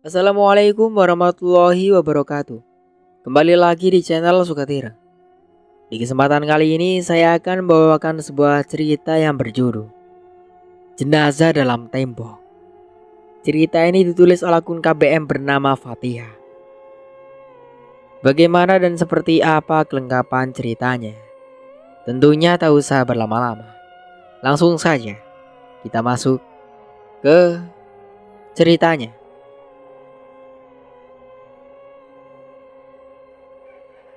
Assalamualaikum warahmatullahi wabarakatuh. Kembali lagi di channel Sukatira. Di kesempatan kali ini saya akan membawakan sebuah cerita yang berjudul Jenazah dalam Tembok. Cerita ini ditulis oleh akun KBM bernama Fatihah. Bagaimana dan seperti apa kelengkapan ceritanya? Tentunya tak usah berlama-lama. Langsung saja kita masuk ke ceritanya.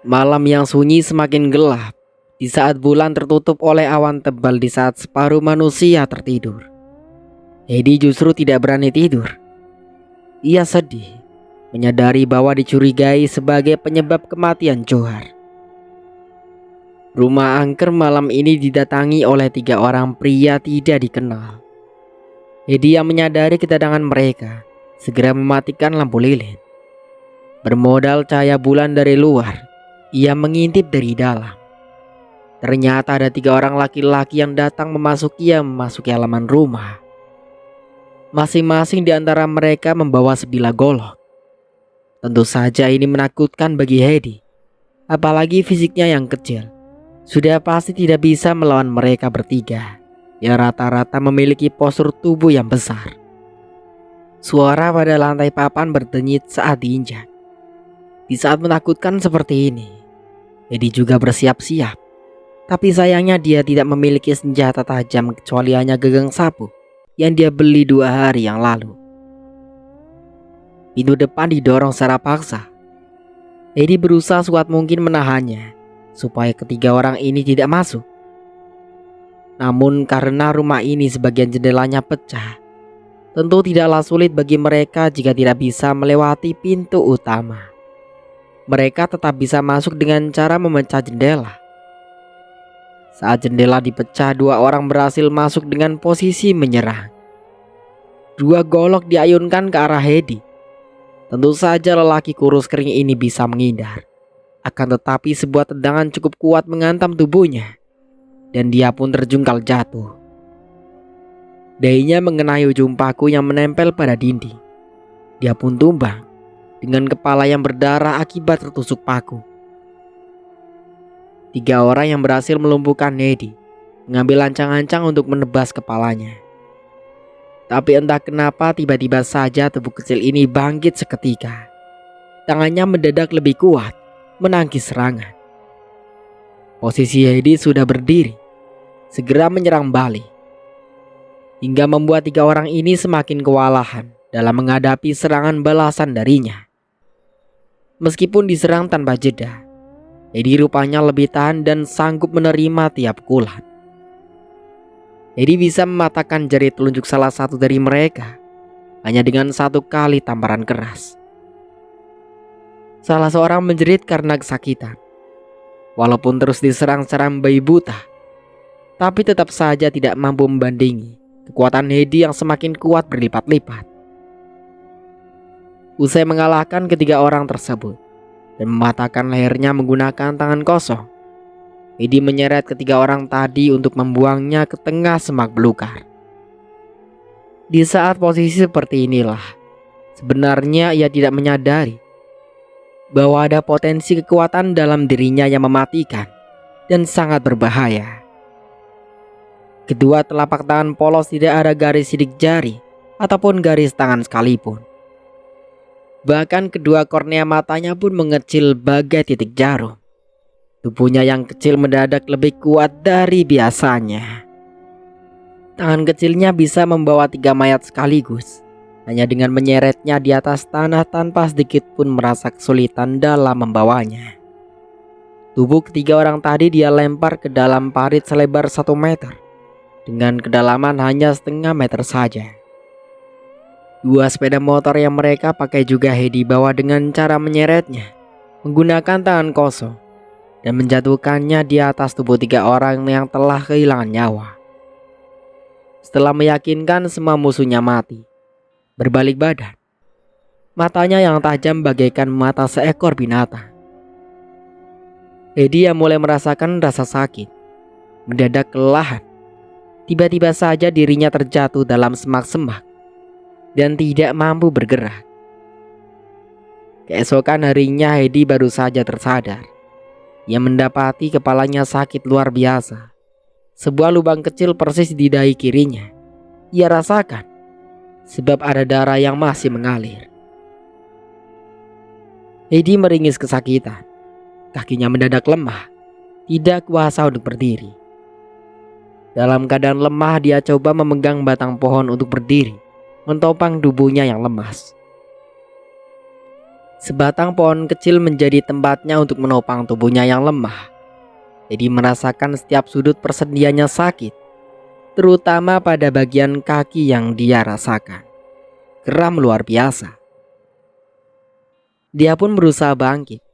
Malam yang sunyi semakin gelap di saat bulan tertutup oleh awan tebal, di saat separuh manusia tertidur. Hedi justru tidak berani tidur. Ia sedih menyadari bahwa dicurigai sebagai penyebab kematian Johar. Rumah angker malam ini didatangi oleh 3 orang pria tidak dikenal. Hedi yang menyadari kedatangan mereka segera mematikan lampu lilin. Bermodal cahaya bulan dari luar, ia mengintip dari dalam. Ternyata ada 3 orang laki-laki yang datang memasuki halaman rumah. Masing-masing di antara mereka membawa sebilah golok. Tentu saja ini menakutkan bagi Hedi. Apalagi fisiknya yang kecil. Sudah pasti tidak bisa melawan mereka bertiga yang rata-rata memiliki postur tubuh yang besar. Suara pada lantai papan berdenyut saat diinjak. Di saat menakutkan seperti ini, Hedi juga bersiap-siap. Tapi sayangnya dia tidak memiliki senjata tajam kecuali hanya gagang sapu yang dia beli 2 hari yang lalu. Pintu depan didorong secara paksa. Hedi berusaha sekuat mungkin menahannya supaya ketiga orang ini tidak masuk. Namun karena rumah ini sebagian jendelanya pecah, tentu tidaklah sulit bagi mereka jika tidak bisa melewati pintu utama. Mereka tetap bisa masuk dengan cara memecah jendela. Saat jendela dipecah, 2 orang berhasil masuk dengan posisi menyerang. 2 golok diayunkan ke arah Hedi. Tentu saja lelaki kurus kering ini bisa menghindar. Akan tetapi sebuah tendangan cukup kuat menghantam tubuhnya, dan dia pun terjungkal jatuh. Dahinya mengenai ujung paku yang menempel pada dinding. Dia pun tumbang dengan kepala yang berdarah akibat tertusuk paku. 3 orang yang berhasil melumpuhkan Hedi mengambil ancang-ancang untuk menebas kepalanya. Tapi entah kenapa tiba-tiba saja tubuh kecil ini bangkit seketika. Tangannya mendadak lebih kuat menangkis serangan. Posisi Hedi sudah berdiri, segera menyerang balik, hingga membuat 3 orang ini semakin kewalahan dalam menghadapi serangan balasan darinya. Meskipun diserang tanpa jeda, Hedi rupanya lebih tahan dan sanggup menerima tiap pukulan. Hedi bisa mematahkan jari telunjuk salah satu dari mereka hanya dengan 1 kali tamparan keras. Salah seorang menjerit karena kesakitan. Walaupun terus diserang-serang bayi buta, tapi tetap saja tidak mampu membandingi kekuatan Hedi yang semakin kuat berlipat-lipat. Usai mengalahkan ketiga orang tersebut dan mematahkan lehernya menggunakan tangan kosong, Hedi menyeret ketiga orang tadi untuk membuangnya ke tengah semak belukar. Di saat posisi seperti inilah, sebenarnya ia tidak menyadari bahwa ada potensi kekuatan dalam dirinya yang mematikan dan sangat berbahaya. Kedua telapak tangan polos, tidak ada garis sidik jari ataupun garis tangan sekalipun. Bahkan kedua kornea matanya pun mengecil bagai titik jarum. Tubuhnya yang kecil mendadak lebih kuat dari biasanya. Tangan kecilnya bisa membawa 3 mayat sekaligus, hanya dengan menyeretnya di atas tanah tanpa sedikit pun merasa kesulitan dalam membawanya. Tubuh ketiga orang tadi dia lempar ke dalam parit selebar 1 meter dengan kedalaman hanya setengah meter saja. 2 sepeda motor yang mereka pakai juga Hedi bawa dengan cara menyeretnya menggunakan tangan kosong dan menjatuhkannya di atas tubuh 3 orang yang telah kehilangan nyawa. Setelah meyakinkan semua musuhnya mati, berbalik badan, matanya yang tajam bagaikan mata seekor binatang, Hedi yang mulai merasakan rasa sakit mendadak kelelahan. Tiba-tiba saja dirinya terjatuh dalam semak-semak dan tidak mampu bergerak. Keesokan harinya Hedi baru saja tersadar. Ia mendapati kepalanya sakit luar biasa. Sebuah lubang kecil persis di dahi kirinya. Ia rasakan sebab ada darah yang masih mengalir. Hedi meringis kesakitan. Kakinya mendadak lemah, tidak kuasa untuk berdiri. Dalam keadaan lemah, dia coba memegang batang pohon untuk berdiri, mentopang tubuhnya yang lemas. Sebatang pohon kecil menjadi tempatnya untuk menopang tubuhnya yang lemah. Jadi merasakan setiap sudut persendiannya sakit, terutama pada bagian kaki yang dia rasakan. Geram luar biasa. Dia pun berusaha bangkit,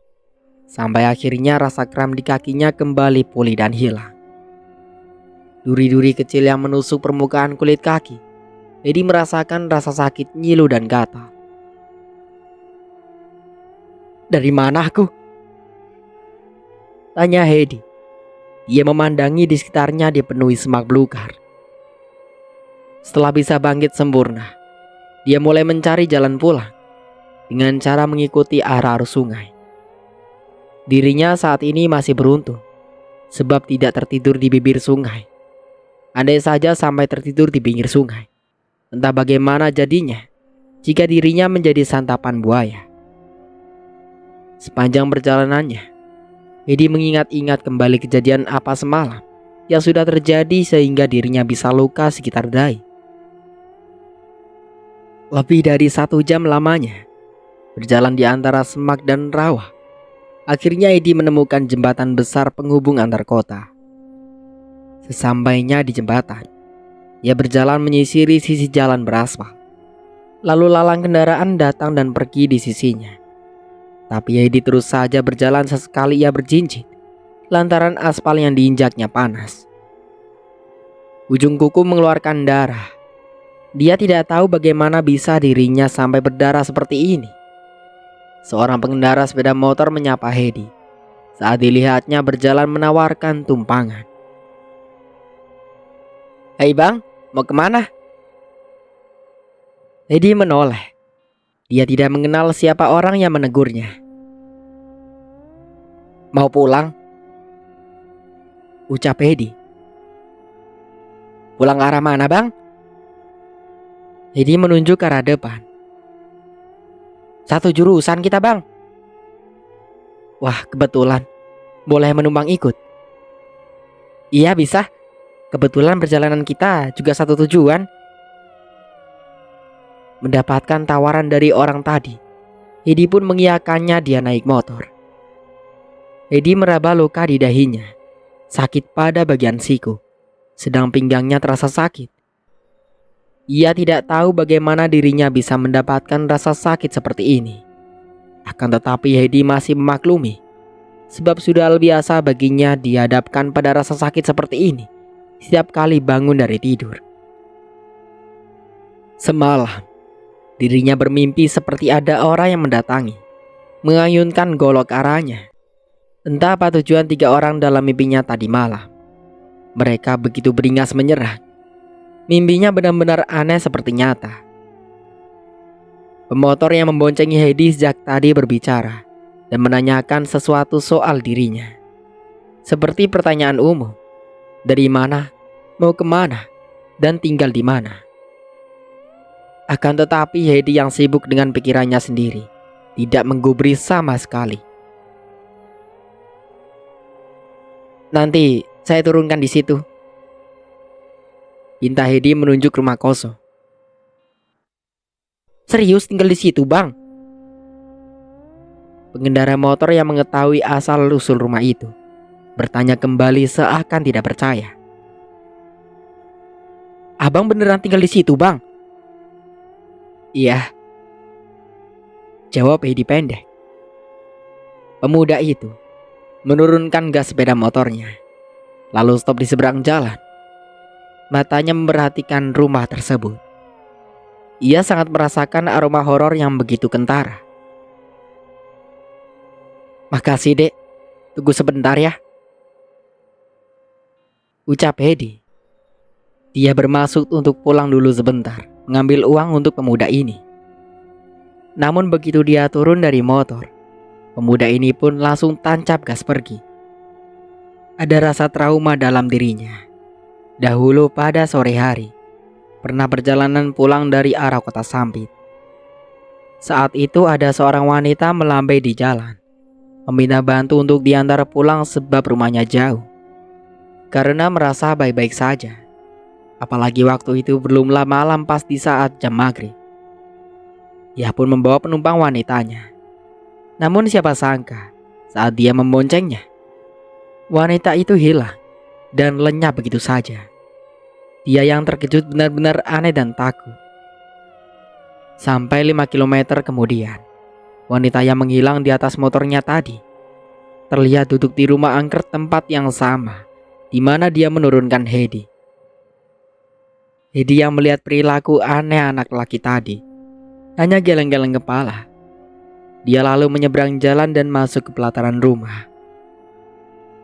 sampai akhirnya rasa kram di kakinya kembali pulih dan hilang. Duri-duri kecil yang menusuk permukaan kulit kaki. Hedi merasakan rasa sakit nyilu dan gatal. Dari mana aku? Tanya Hedi. Dia memandangi di sekitarnya dipenuhi semak belukar. Setelah bisa bangkit sempurna, dia mulai mencari jalan pulang dengan cara mengikuti arah arus sungai. Dirinya saat ini masih beruntung sebab tidak tertidur di bibir sungai. Andai saja sampai tertidur di pinggir sungai, entah bagaimana jadinya jika dirinya menjadi santapan buaya. Sepanjang perjalanannya, Hedi mengingat-ingat kembali kejadian apa semalam yang sudah terjadi sehingga dirinya bisa luka sekitar dahi. Lebih dari 1 jam lamanya berjalan di antara semak dan rawa. Akhirnya Hedi menemukan jembatan besar penghubung antar kota. Sesampainya di jembatan, ia berjalan menyisiri sisi jalan beraspal. Lalu lalang kendaraan datang dan pergi di sisinya. Tapi Hedi terus saja berjalan, sesekali ia berjinjit lantaran aspal yang diinjaknya panas. Ujung kuku mengeluarkan darah. Dia tidak tahu bagaimana bisa dirinya sampai berdarah seperti ini. Seorang pengendara sepeda motor menyapa Hedi saat dilihatnya berjalan menawarkan tumpangan. "Hei bang, mau kemana?" Hedi menoleh. Dia tidak mengenal siapa orang yang menegurnya. "Mau pulang?" ucap Hedi. "Pulang arah mana bang?" Hedi menunjuk ke arah depan. "Satu jurusan kita bang." "Wah kebetulan, boleh menumpang ikut?" "Iya bisa, kebetulan perjalanan kita juga satu tujuan." Mendapatkan tawaran dari orang tadi, Hedi pun mengiyakannya. Dia naik motor. Hedi meraba luka di dahinya, sakit pada bagian siku, sedang pinggangnya terasa sakit. Ia tidak tahu bagaimana dirinya bisa mendapatkan rasa sakit seperti ini. Akan tetapi Hedi masih memaklumi, sebab sudah biasa baginya dihadapkan pada rasa sakit seperti ini setiap kali bangun dari tidur. Semalam, dirinya bermimpi seperti ada orang yang mendatangi, mengayunkan golok arahnya. Entah apa tujuan 3 orang dalam mimpinya tadi malam. Mereka begitu beringas menyerang. Mimpinya benar-benar aneh seperti nyata. Pemotor yang memboncengi Hedi sejak tadi berbicara dan menanyakan sesuatu soal dirinya. Seperti pertanyaan umum. Dari mana, mau kemana, dan tinggal di mana. Akan tetapi Hedi yang sibuk dengan pikirannya sendiri tidak menggubris sama sekali. "Nanti saya turunkan di situ," pinta Hedi menunjuk rumah kosong. "Serius tinggal di situ bang?" Pengendara motor yang mengetahui asal-usul rumah itu bertanya kembali seakan tidak percaya. "Abang beneran tinggal di situ bang?" "Iya," jawab Hedi pendek. Pemuda itu menurunkan gas sepeda motornya, lalu stop di seberang jalan. Matanya memperhatikan rumah tersebut. Ia sangat merasakan aroma horor yang begitu kentara. "Makasih dek, tunggu sebentar ya," ucap Hedi. Dia bermaksud untuk pulang dulu sebentar, mengambil uang untuk pemuda ini. Namun begitu dia turun dari motor, pemuda ini pun langsung tancap gas pergi. Ada rasa trauma dalam dirinya. Dahulu pada sore hari, pernah perjalanan pulang dari arah kota Sampit. Saat itu ada seorang wanita melambai di jalan, meminta bantu untuk diantar pulang sebab rumahnya jauh. Karena merasa baik-baik saja. Apalagi waktu itu belumlah malam pas di saat jam maghrib. Ia pun membawa penumpang wanitanya. Namun siapa sangka saat dia memboncengnya, wanita itu hilang dan lenyap begitu saja. Dia yang terkejut benar-benar aneh dan takut. Sampai 5 kilometer kemudian, wanita yang menghilang di atas motornya tadi terlihat duduk di rumah angker tempat yang sama di mana dia menurunkan Hedi. Hedi yang melihat perilaku aneh anak laki tadi hanya geleng-geleng kepala. Dia lalu menyeberang jalan dan masuk ke pelataran rumah.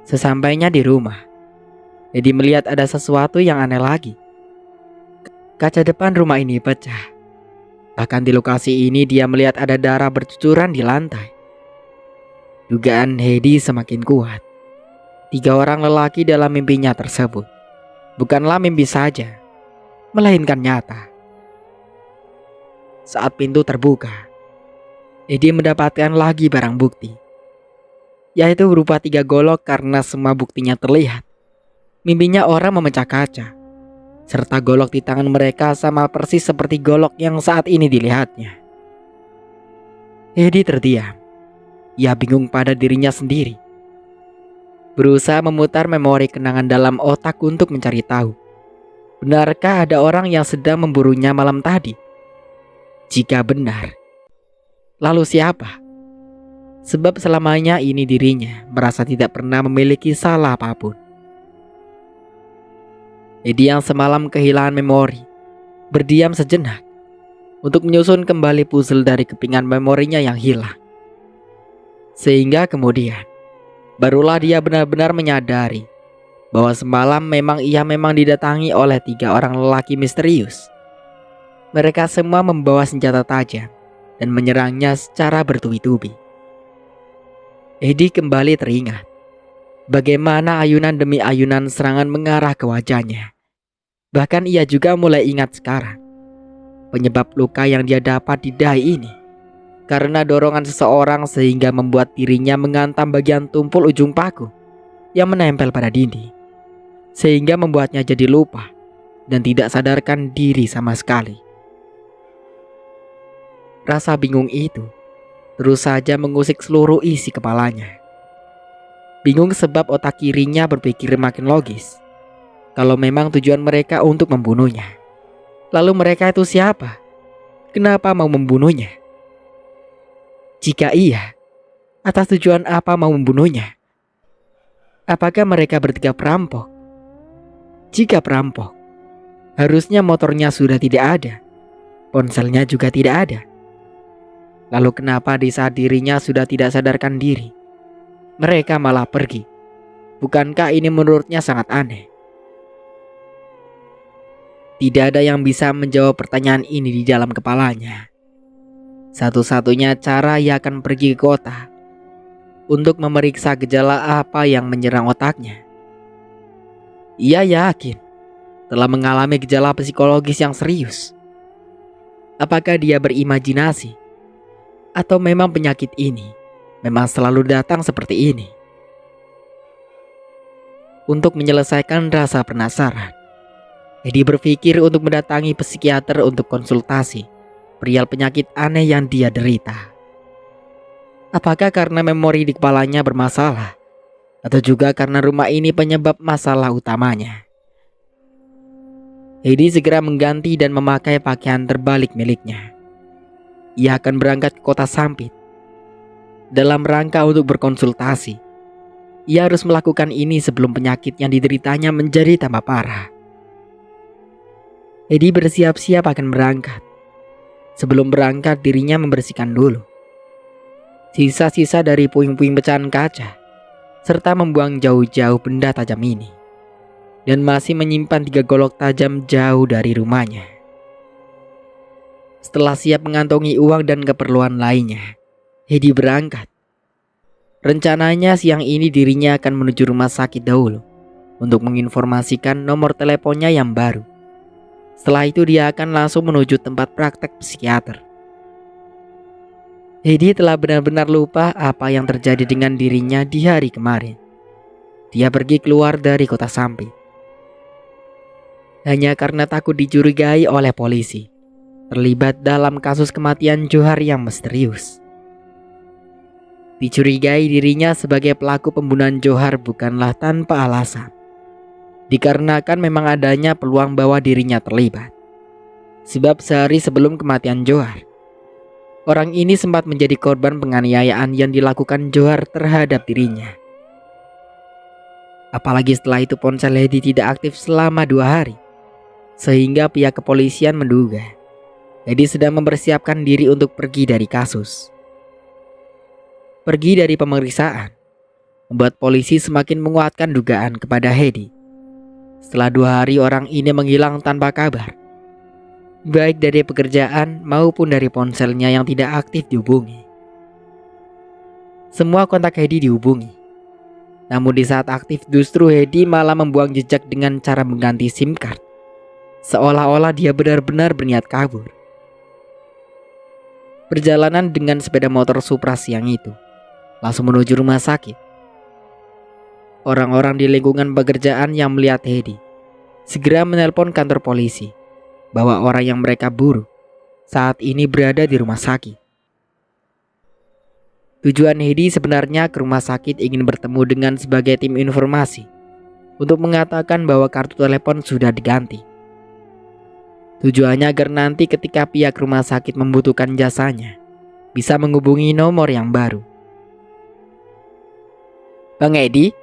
Sesampainya di rumah, Hedi melihat ada sesuatu yang aneh lagi. Kaca depan rumah ini pecah. Bahkan di lokasi ini dia melihat ada darah bercucuran di lantai. Dugaan Hedi semakin kuat. 3 orang lelaki dalam mimpinya tersebut bukanlah mimpi saja, melainkan nyata. Saat pintu terbuka, Hedi mendapatkan lagi barang bukti, yaitu berupa 3 golok karena semua buktinya terlihat. Mimpinya orang memecah kaca, serta golok di tangan mereka sama persis seperti golok yang saat ini dilihatnya. Hedi terdiam. Ia bingung pada dirinya sendiri. Berusaha memutar memori kenangan dalam otak untuk mencari tahu, benarkah ada orang yang sedang memburunya malam tadi? Jika benar, lalu siapa? Sebab selamanya ini dirinya merasa tidak pernah memiliki salah apapun. Hedi yang semalam kehilangan memori berdiam sejenak untuk menyusun kembali puzzle dari kepingan memorinya yang hilang. Sehingga kemudian barulah dia benar-benar menyadari bahwa semalam ia memang didatangi oleh 3 orang lelaki misterius. Mereka semua membawa senjata tajam dan menyerangnya secara bertubi-tubi. Hedi kembali teringat bagaimana ayunan demi ayunan serangan mengarah ke wajahnya. Bahkan ia juga mulai ingat sekarang penyebab luka yang dia dapat di dahi ini karena dorongan seseorang sehingga membuat dirinya menghantam bagian tumpul ujung paku yang menempel pada dinding, sehingga membuatnya jadi lupa dan tidak sadarkan diri sama sekali. Rasa bingung itu terus saja mengusik seluruh isi kepalanya. Bingung sebab otak kirinya berpikir makin logis. Kalau memang tujuan mereka untuk membunuhnya, lalu mereka itu siapa? Kenapa mau membunuhnya? Jika iya, atas tujuan apa mau membunuhnya? Apakah mereka bertiga perampok? Jika perampok, harusnya motornya sudah tidak ada, ponselnya juga tidak ada. Lalu kenapa di saat dirinya sudah tidak sadarkan diri, mereka malah pergi? Bukankah ini menurutnya sangat aneh? Tidak ada yang bisa menjawab pertanyaan ini di dalam kepalanya. Satu-satunya cara ia akan pergi ke kota untuk memeriksa gejala apa yang menyerang otaknya. Ia yakin telah mengalami gejala psikologis yang serius. Apakah dia berimajinasi? Atau memang penyakit ini memang selalu datang seperti ini? Untuk menyelesaikan rasa penasaran, Hedi berpikir untuk mendatangi psikiater untuk konsultasi perihal penyakit aneh yang dia derita. Apakah karena memori di kepalanya bermasalah, atau juga karena rumah ini penyebab masalah utamanya? Hedi segera mengganti dan memakai pakaian terbalik miliknya. Ia akan berangkat ke kota Sampit. Dalam rangka untuk berkonsultasi, ia harus melakukan ini sebelum penyakit yang dideritanya menjadi tambah parah. Hedi bersiap-siap akan berangkat. Sebelum berangkat, dirinya membersihkan dulu sisa-sisa dari puing-puing pecahan kaca, serta membuang jauh-jauh benda tajam ini, dan masih menyimpan 3 golok tajam jauh dari rumahnya. Setelah siap mengantongi uang dan keperluan lainnya, Hedi berangkat. Rencananya siang ini dirinya akan menuju rumah sakit dahulu untuk menginformasikan nomor teleponnya yang baru. Setelah itu dia akan langsung menuju tempat praktek psikiater. Hedi telah benar-benar lupa apa yang terjadi dengan dirinya di hari kemarin. Dia pergi keluar dari kota samping hanya karena takut dicurigai oleh polisi terlibat dalam kasus kematian Johar yang misterius. Dicurigai dirinya sebagai pelaku pembunuhan Johar bukanlah tanpa alasan, dikarenakan memang adanya peluang bahwa dirinya terlibat. Sebab sehari sebelum kematian Johar, orang ini sempat menjadi korban penganiayaan yang dilakukan Johar terhadap dirinya. Apalagi setelah itu ponsel Hedi tidak aktif selama 2 hari, sehingga pihak kepolisian menduga Hedi sedang mempersiapkan diri untuk pergi dari kasus. Pergi dari pemeriksaan membuat polisi semakin menguatkan dugaan kepada Hedi. Setelah 2 hari orang ini menghilang tanpa kabar, baik dari pekerjaan maupun dari ponselnya yang tidak aktif dihubungi. Semua kontak Hedi dihubungi, namun di saat aktif justru Hedi malah membuang jejak dengan cara mengganti SIM card, seolah-olah dia benar-benar berniat kabur. Perjalanan dengan sepeda motor Supra siang itu langsung menuju rumah sakit. Orang-orang di lingkungan pekerjaan yang melihat Hedi segera menelpon kantor polisi bahwa orang yang mereka buru saat ini berada di rumah sakit. Tujuan Hedi sebenarnya ke rumah sakit ingin bertemu dengan sebagai tim informasi untuk mengatakan bahwa kartu telepon sudah diganti. Tujuannya agar nanti ketika pihak rumah sakit membutuhkan jasanya, bisa menghubungi nomor yang baru. "Bang Edi?"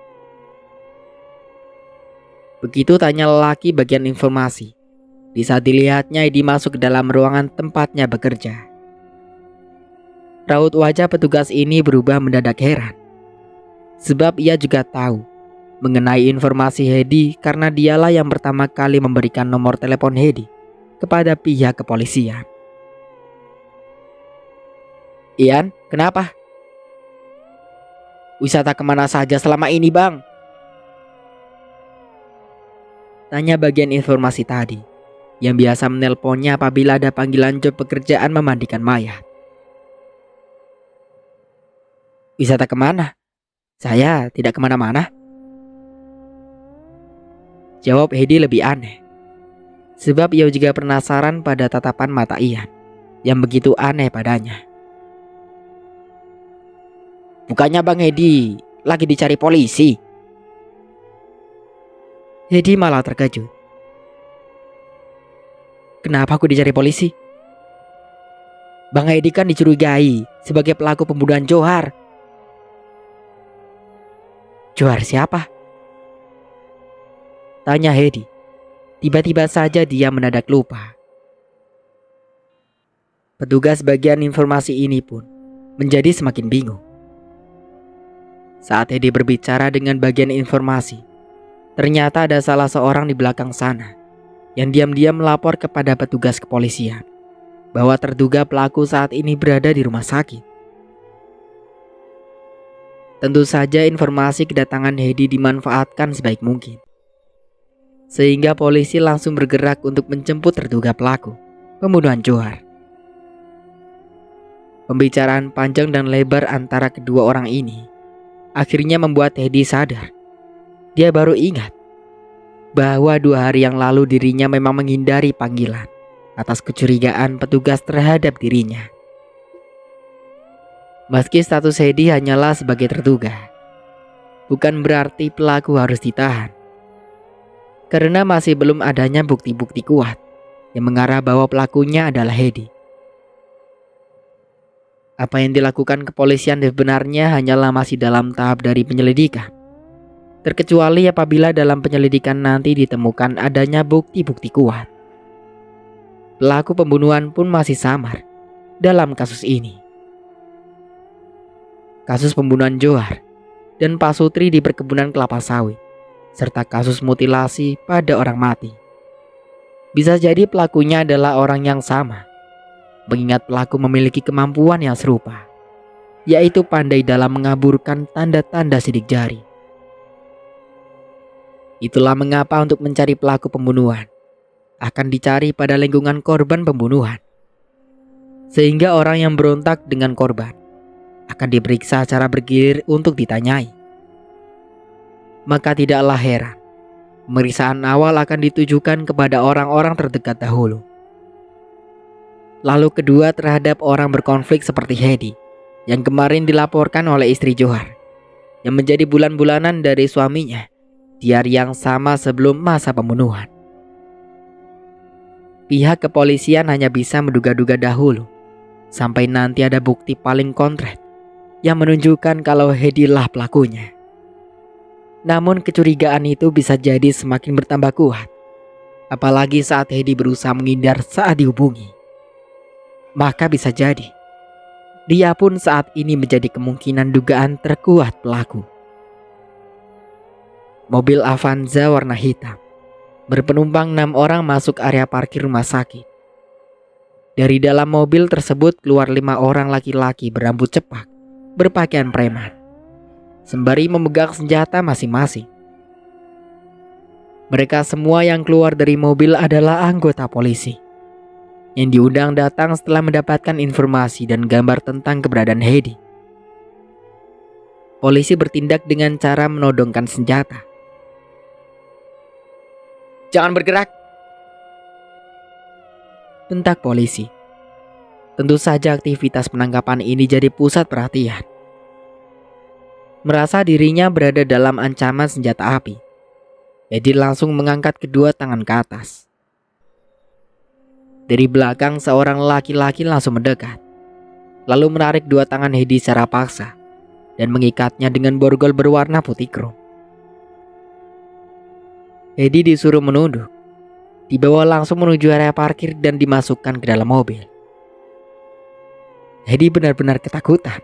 Begitu tanya lelaki bagian informasi. Di saat dilihatnya Edi masuk ke dalam ruangan tempatnya bekerja. Raut wajah petugas ini berubah mendadak heran. Sebab ia juga tahu mengenai informasi Hedi karena dialah yang pertama kali memberikan nomor telepon Hedi kepada pihak kepolisian. "Ian, kenapa? Wisata kemana saja selama ini, Bang?" Tanya bagian informasi tadi, yang biasa menelponnya apabila ada panggilan job pekerjaan memandikan mayat. "Wisata kemana? Saya tidak kemana-mana," jawab Hedi lebih aneh. Sebab ia juga penasaran pada tatapan mata Ian yang begitu aneh padanya. "Bukannya Bang Hedi lagi dicari polisi?" Hedi malah terkejut. "Kenapa aku dicari polisi? Bang Hedi kan dicurigai sebagai pelaku pembunuhan Johar." "Johar siapa?" tanya Hedi. Tiba-tiba saja dia mendadak lupa. Petugas bagian informasi ini pun menjadi semakin bingung. Saat Hedi berbicara dengan bagian informasi, ternyata ada salah seorang di belakang sana yang diam-diam melapor kepada petugas kepolisian bahwa terduga pelaku saat ini berada di rumah sakit. Tentu saja informasi kedatangan Hedi dimanfaatkan sebaik mungkin, sehingga polisi langsung bergerak untuk menjemput terduga pelaku pembunuhan Johar. Pembicaraan panjang dan lebar antara kedua orang ini akhirnya membuat Hedi sadar. Dia baru ingat bahwa 2 hari yang lalu dirinya memang menghindari panggilan atas kecurigaan petugas terhadap dirinya. Meski status Hedi hanyalah sebagai terduga, bukan berarti pelaku harus ditahan. Karena masih belum adanya bukti-bukti kuat yang mengarah bahwa pelakunya adalah Hedi. Apa yang dilakukan kepolisian sebenarnya hanyalah masih dalam tahap dari penyelidikan. Terkecuali apabila dalam penyelidikan nanti ditemukan adanya bukti-bukti kuat. Pelaku pembunuhan pun masih samar dalam kasus ini. Kasus pembunuhan Johar dan Pak Sutri di perkebunan kelapa sawit, serta kasus mutilasi pada orang mati. Bisa jadi pelakunya adalah orang yang sama, mengingat pelaku memiliki kemampuan yang serupa, yaitu pandai dalam mengaburkan tanda-tanda sidik jari. Itulah mengapa untuk mencari pelaku pembunuhan akan dicari pada lingkungan korban pembunuhan, sehingga orang yang berontak dengan korban akan diperiksa secara bergilir untuk ditanyai. Maka tidaklah heran pemeriksaan awal akan ditujukan kepada orang-orang terdekat dahulu. Lalu kedua terhadap orang berkonflik seperti Hedi yang kemarin dilaporkan oleh istri Johar, yang menjadi bulan-bulanan dari suaminya di hari yang sama sebelum masa pembunuhan. Pihak kepolisian hanya bisa menduga-duga dahulu sampai nanti ada bukti paling konkret yang menunjukkan kalau Hedi lah pelakunya. Namun kecurigaan itu bisa jadi semakin bertambah kuat, apalagi saat Hedi berusaha menghindar saat dihubungi. Maka bisa jadi dia pun saat ini menjadi kemungkinan dugaan terkuat pelaku. Mobil Avanza warna hitam berpenumpang 6 orang masuk area parkir rumah sakit. Dari dalam mobil tersebut keluar 5 orang laki-laki berambut cepak, berpakaian preman, sembari memegang senjata masing-masing. Mereka semua yang keluar dari mobil adalah anggota polisi yang diundang datang setelah mendapatkan informasi dan gambar tentang keberadaan Hedi. Polisi bertindak dengan cara menodongkan senjata. "Jangan bergerak!" bentak polisi. Tentu saja aktivitas penangkapan ini jadi pusat perhatian. Merasa dirinya berada dalam ancaman senjata api, Hedi langsung mengangkat kedua tangan ke atas. Dari belakang seorang laki-laki langsung mendekat, lalu menarik dua tangan Hedi secara paksa dan mengikatnya dengan borgol berwarna putih krom. Hedi disuruh menunduk, dibawa langsung menuju area parkir dan dimasukkan ke dalam mobil. Hedi benar-benar ketakutan.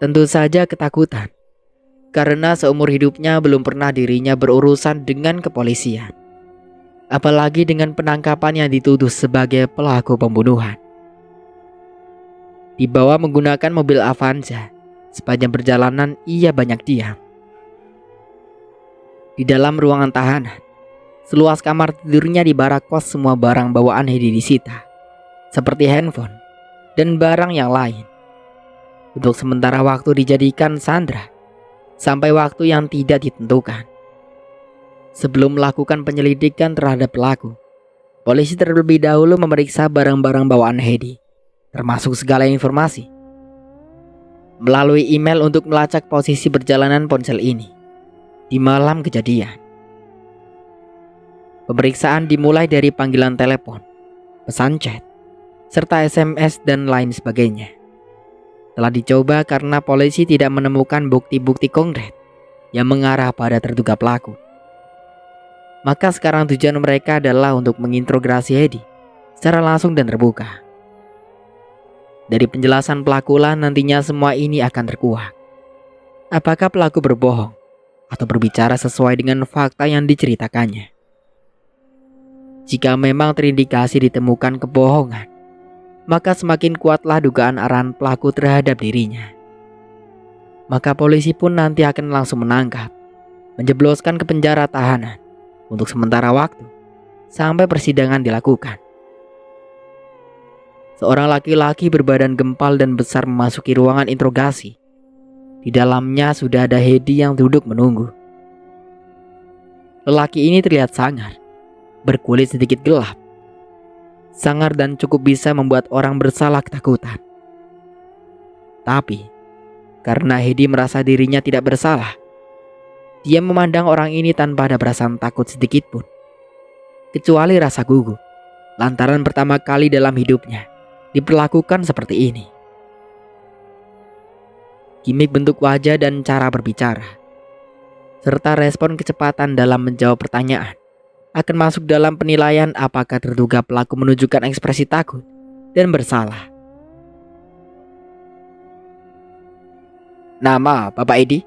Tentu saja ketakutan, karena seumur hidupnya belum pernah dirinya berurusan dengan kepolisian, apalagi dengan penangkapan yang dituduh sebagai pelaku pembunuhan. Dibawa menggunakan mobil Avanza, sepanjang perjalanan ia banyak diam. Di dalam ruangan tahanan, seluas kamar tidurnya di barak kos, semua barang bawaan Hedi disita, seperti handphone dan barang yang lain. Untuk sementara waktu dijadikan sandera sampai waktu yang tidak ditentukan. Sebelum melakukan penyelidikan terhadap pelaku, polisi terlebih dahulu memeriksa barang-barang bawaan Hedi, termasuk segala informasi, melalui email untuk melacak posisi perjalanan ponsel ini di malam kejadian. Pemeriksaan dimulai dari panggilan telepon, pesan chat, serta SMS dan lain sebagainya. Telah dicoba karena polisi tidak menemukan bukti-bukti konkret yang mengarah pada terduga pelaku. Maka sekarang tujuan mereka adalah untuk menginterogasi Hedi secara langsung dan terbuka. Dari penjelasan pelakulah nantinya semua ini akan terkuak. Apakah pelaku berbohong atau berbicara sesuai dengan fakta yang diceritakannya? Jika memang terindikasi ditemukan kebohongan, maka semakin kuatlah dugaan arahan pelaku terhadap dirinya. Maka polisi pun nanti akan langsung menangkap, menjebloskan ke penjara tahanan untuk sementara waktu sampai persidangan dilakukan. Seorang laki-laki berbadan gempal dan besar memasuki ruangan interogasi. Di dalamnya sudah ada Hedi yang duduk menunggu. Lelaki ini terlihat sangar, berkulit sedikit gelap, sangar dan cukup bisa membuat orang bersalah ketakutan. Tapi karena Hedi merasa dirinya tidak bersalah, dia memandang orang ini tanpa ada perasaan takut sedikit pun, kecuali rasa gugup lantaran pertama kali dalam hidupnya diperlakukan seperti ini. Gimik bentuk wajah dan cara berbicara, serta respon kecepatan dalam menjawab pertanyaan akan masuk dalam penilaian apakah terduga pelaku menunjukkan ekspresi takut dan bersalah. "Nama Bapak Edi?"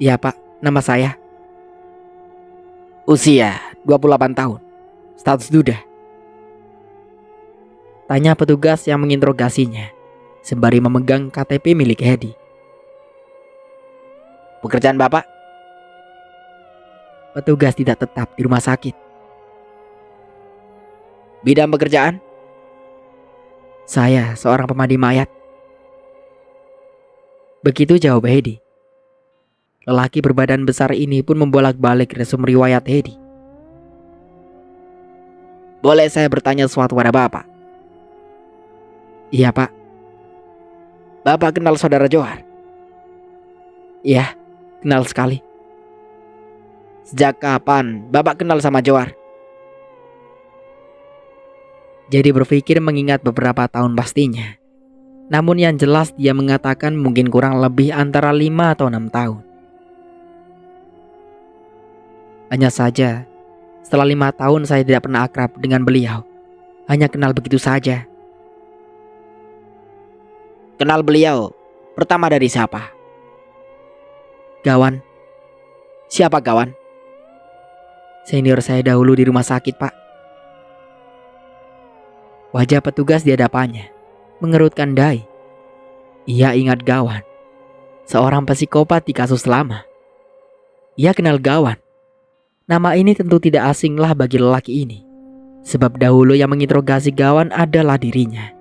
"Ya Pak, nama saya." "Usia 28 tahun, status duda." Tanya petugas yang menginterogasinya sembari memegang KTP milik Hedi. Pekerjaan Bapak? Petugas tidak tetap di rumah sakit. Bidang pekerjaan? Saya seorang pemandi mayat. Begitu jawab Hedi. Lelaki berbadan besar ini pun membolak-balik resume riwayat Hedi. Boleh saya bertanya sesuatu pada Bapak? Iya Pak. Bapak kenal saudara Johar? Iya, kenal sekali. Sejak kapan Bapak kenal sama Johar? Jadi berpikir mengingat beberapa tahun pastinya. Namun yang jelas dia mengatakan mungkin kurang lebih antara 5 atau 6 tahun. Hanya saja, setelah 5 tahun saya tidak pernah akrab dengan beliau. Hanya kenal begitu saja. Kenal beliau pertama dari siapa? Gawan. Siapa Gawan? Senior saya dahulu di rumah sakit, Pak. Wajah petugas di hadapannya mengerutkan dahi. Ia ingat Gawan, seorang psikopat di kasus lama. Ia kenal Gawan. Nama ini tentu tidak asinglah bagi lelaki ini, sebab dahulu yang menginterogasi Gawan adalah dirinya.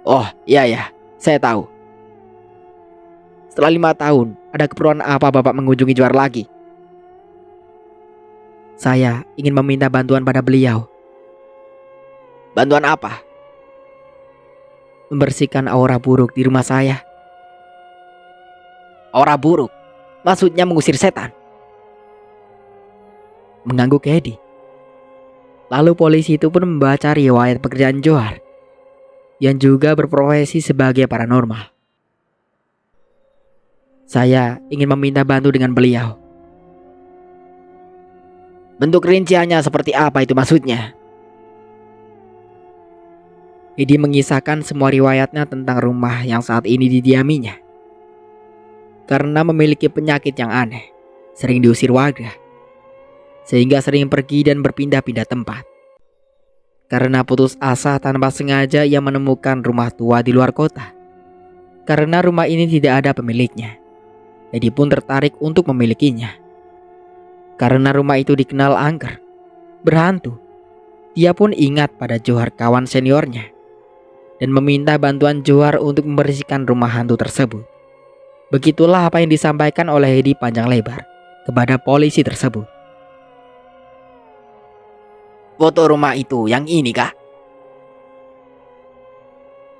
Oh iya ya, saya tahu. Setelah 5 tahun, ada keperluan apa Bapak mengunjungi Johar lagi? Saya ingin meminta bantuan pada beliau. Bantuan apa? Membersihkan aura buruk di rumah saya. Aura buruk? Maksudnya mengusir setan? Mengangguk Hedi. Lalu polisi itu pun membaca riwayat pekerjaan Johar, yang juga berprofesi sebagai paranormal. Saya ingin meminta bantu dengan beliau. Bentuk rinciannya seperti apa itu maksudnya? Hedi mengisahkan semua riwayatnya tentang rumah yang saat ini didiaminya. Karena memiliki penyakit yang aneh, sering diusir warga, sehingga sering pergi dan berpindah-pindah tempat. Karena putus asa tanpa sengaja ia menemukan rumah tua di luar kota. Karena rumah ini tidak ada pemiliknya, Hedi pun tertarik untuk memilikinya. Karena rumah itu dikenal angker, berhantu, dia pun ingat pada Johar kawan seniornya dan meminta bantuan Johar untuk membersihkan rumah hantu tersebut. Begitulah apa yang disampaikan oleh Hedi panjang lebar kepada polisi tersebut. Foto rumah itu yang ini kah?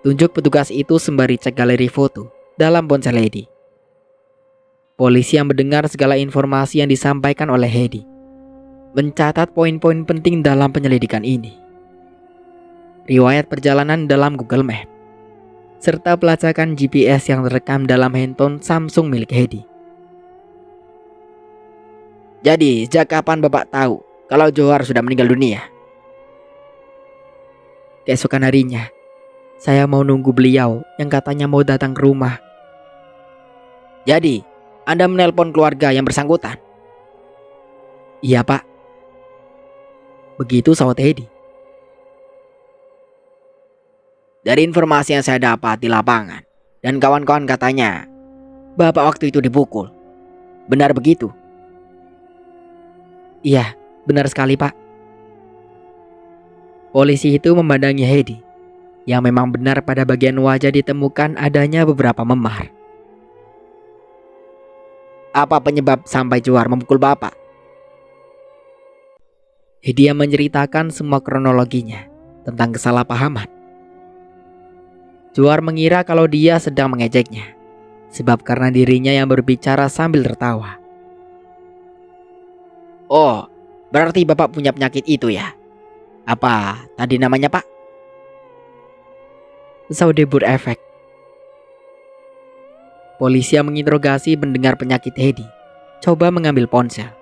Tunjuk petugas itu sembari cek galeri foto dalam ponsel Hedi. Polisi yang mendengar segala informasi yang disampaikan oleh Hedi mencatat poin-poin penting dalam penyelidikan ini. Riwayat perjalanan dalam Google Map, serta pelacakan GPS yang terekam dalam handphone Samsung milik Hedi. Jadi, sejak kapan Bapak tahu kalau Johar sudah meninggal dunia? Keesokan harinya, saya mau nunggu beliau yang katanya mau datang ke rumah. Jadi, Anda menelpon keluarga yang bersangkutan? Iya Pak. Begitu sahut Hedi. Dari informasi yang saya dapat di lapangan dan kawan-kawan katanya, Bapak waktu itu dipukul. Benar begitu? Iya, benar sekali Pak. Polisi itu memandangi Hedi, yang memang benar pada bagian wajah ditemukan adanya beberapa memar. Apa penyebab sampai Johar memukul Bapak? Hedi yang menceritakan semua kronologinya tentang kesalahpahaman. Johar mengira kalau dia sedang mengejeknya, sebab karena dirinya yang berbicara sambil tertawa. Oh, berarti Bapak punya penyakit itu ya? Apa tadi namanya Pak? Saudebur efek. Polisi yang menginterogasi mendengar penyakit Hedi coba mengambil ponsel.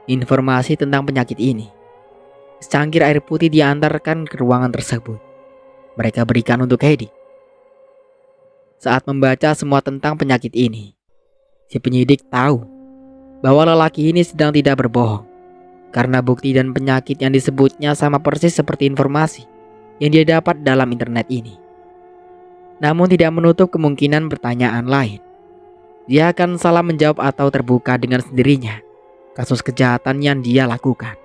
Informasi tentang penyakit ini. Secangkir air putih diantarkan ke ruangan tersebut. Mereka berikan untuk Hedi. Saat membaca semua tentang penyakit ini, si penyidik tahu bahwa lelaki ini sedang tidak berbohong. karena bukti dan penyakit yang disebutnya sama persis seperti informasi yang dia dapat dalam internet ini. Namun tidak menutup kemungkinan pertanyaan lain. Dia akan salah menjawab atau terbuka dengan sendirinya kasus kejahatan yang dia lakukan.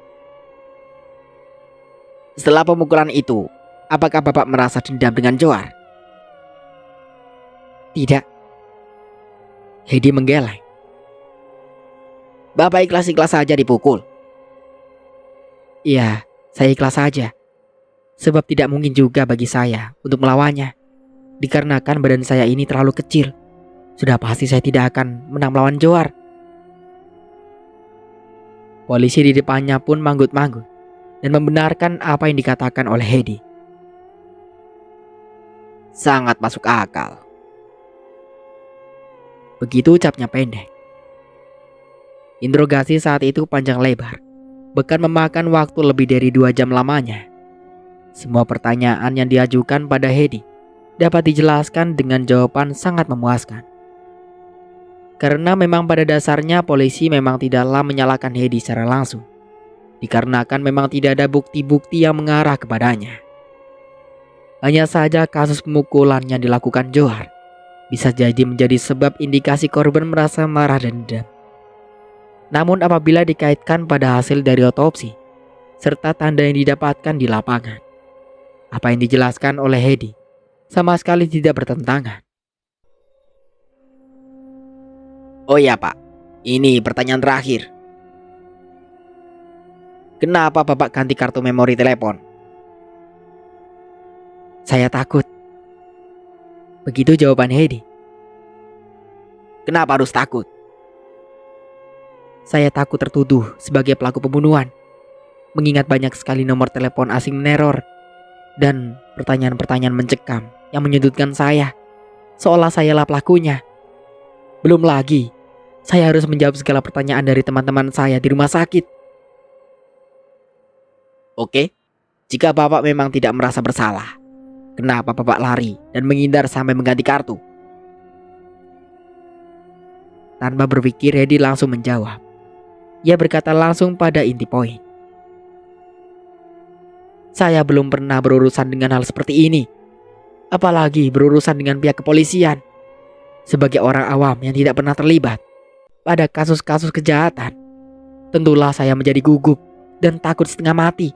Setelah pemukulan itu, apakah Bapak merasa dendam dengan Johar? Tidak. Hedi menggeleng. Bapak ikhlas-ikhlas saja dipukul? Iya, saya ikhlas saja. Sebab tidak mungkin juga bagi saya untuk melawannya. Dikarenakan badan saya ini terlalu kecil. Sudah pasti saya tidak akan menang melawan Johar. Polisi di depannya pun manggut-manggut dan membenarkan apa yang dikatakan oleh Hedi. Sangat masuk akal. Begitu ucapnya pendek. Interogasi saat itu panjang lebar, bahkan memakan waktu lebih dari 2 jam lamanya. Semua pertanyaan yang diajukan pada Hedi dapat dijelaskan dengan jawaban sangat memuaskan. Karena memang pada dasarnya polisi memang tidaklah menyalahkan Hedi secara langsung, dikarenakan memang tidak ada bukti-bukti yang mengarah kepadanya. Hanya saja kasus pemukulan yang dilakukan Johar bisa jadi menjadi sebab indikasi korban merasa marah dan dendam. Namun apabila dikaitkan pada hasil dari otopsi serta tanda yang didapatkan di lapangan, apa yang dijelaskan oleh Hedi sama sekali tidak bertentangan. Oh iya Pak, ini pertanyaan terakhir. Kenapa Bapak ganti kartu memori telepon? Saya takut. Begitu jawaban Hedi. Kenapa harus takut? Saya takut tertuduh sebagai pelaku pembunuhan, mengingat banyak sekali nomor telepon asing meneror dan pertanyaan-pertanyaan mencekam yang menyudutkan saya, seolah sayalah pelakunya. Belum lagi, saya harus menjawab segala pertanyaan dari teman-teman saya di rumah sakit. Oke, jika Bapak memang tidak merasa bersalah, kenapa Bapak lari dan menghindar sampai mengganti kartu? Tanpa berpikir, Hedi langsung menjawab. Ia berkata langsung pada inti poin. Saya belum pernah berurusan dengan hal seperti ini, apalagi berurusan dengan pihak kepolisian. Sebagai orang awam yang tidak pernah terlibat pada kasus-kasus kejahatan, tentulah saya menjadi gugup dan takut setengah mati.